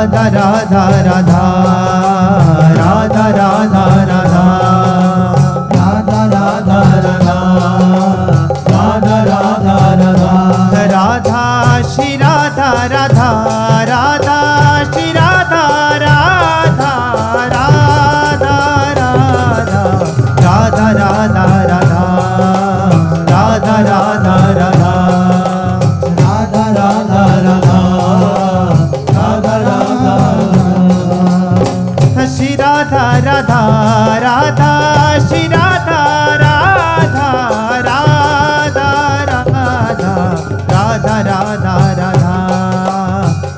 राधा राधा राधा राधा राधा राधा राधा राधा राधा राधा राधा राधा राधा श्री राधा राधा राधा श्री राधा राधा राधा राधा राधा राधा राधा राधा राधा राधा राधा राधा राधा राधा राधा श्री राधा राधा राधा श्री राधा राधा राधा राधा राधा राधा राधा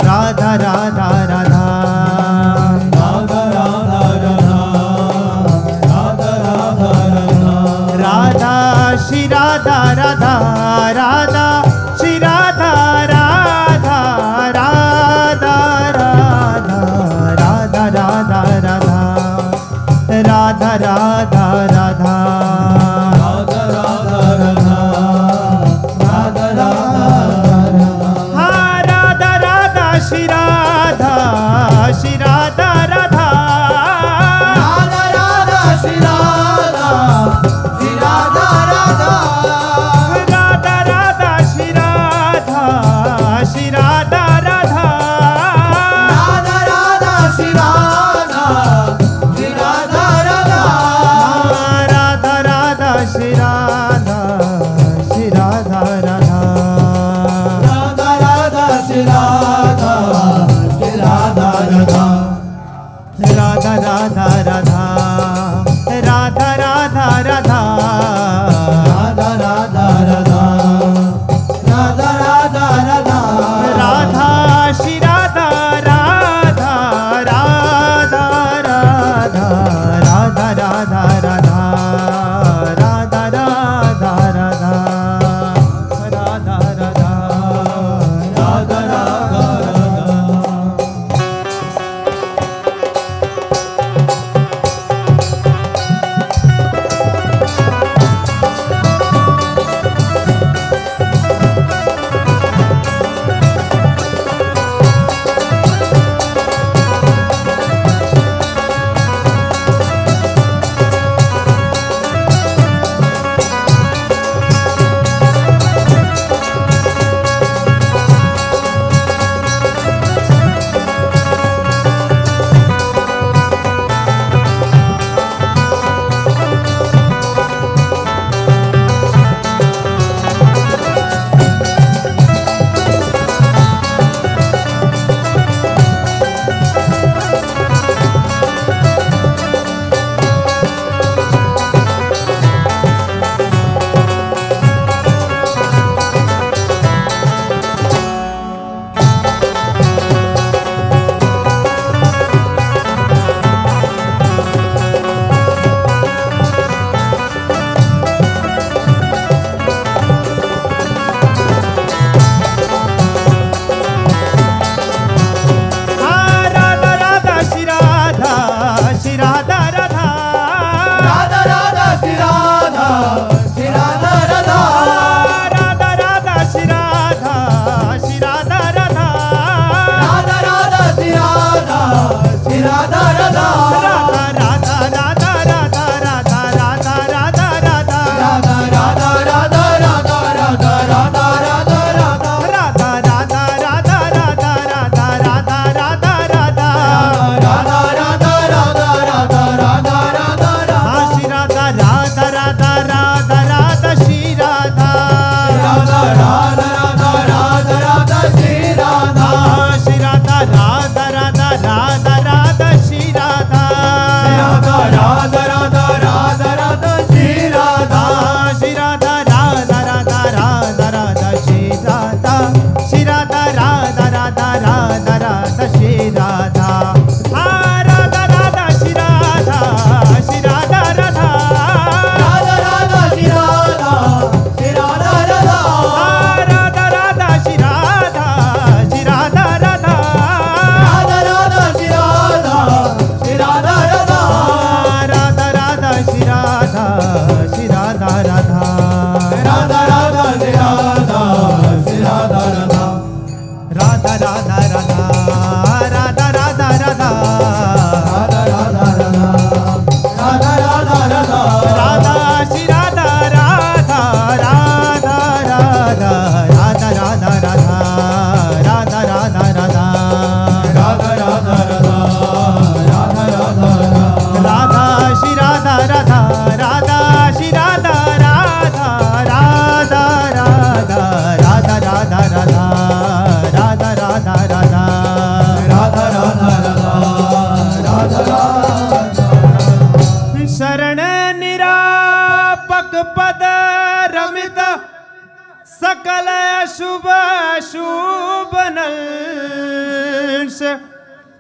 राधा राधा राधा राधा श्री राधा राधा राधा श्री राधा राधा राधा राधा राधा राधा राधा राधा राधा राधा राधा राधा श्री राधा श्री राधा राधा राधा राधा श्री राधा श्री राधा राधा राधा राधा श्री राधा श्री राधा राधा राधा राधा श्री राधा श्री राधा राधा राधा राधा श्री राधा श्री राधा राधा राधा राधा श्री राधा श्री राधा राधा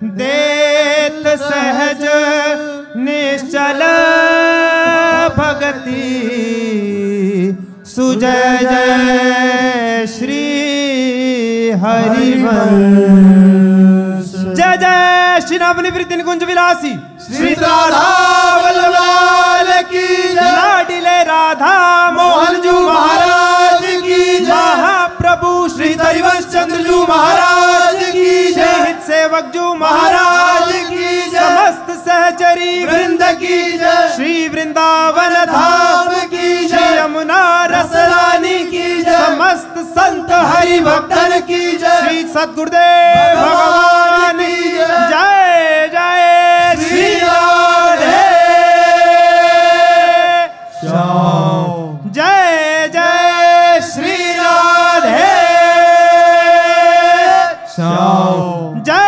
देत सहज निश्चल भगति सुजय जय श्री हरिवंश। जय जय श्री नवनी प्रीति निकुंज विलासी श्री राधा वल्लभ की जय। लाडिले राधा मोहन जी महाराज की जय। महाप्रभु श्री हरिवंश चंद्र जी महाराज की जय। हित सेवक जू महाराज की जय। समस्त सहचरी वृंद की जय। श्री वृंदावन धाम की श्री जय। यमुना रसरानी की जय। समस्त संत हरि भक्तन की जय। श्री सद्गुरुदेव भगवान की की जय। जय जय श्री राधे श्याम। जय जय श्री राधे श्याम। जय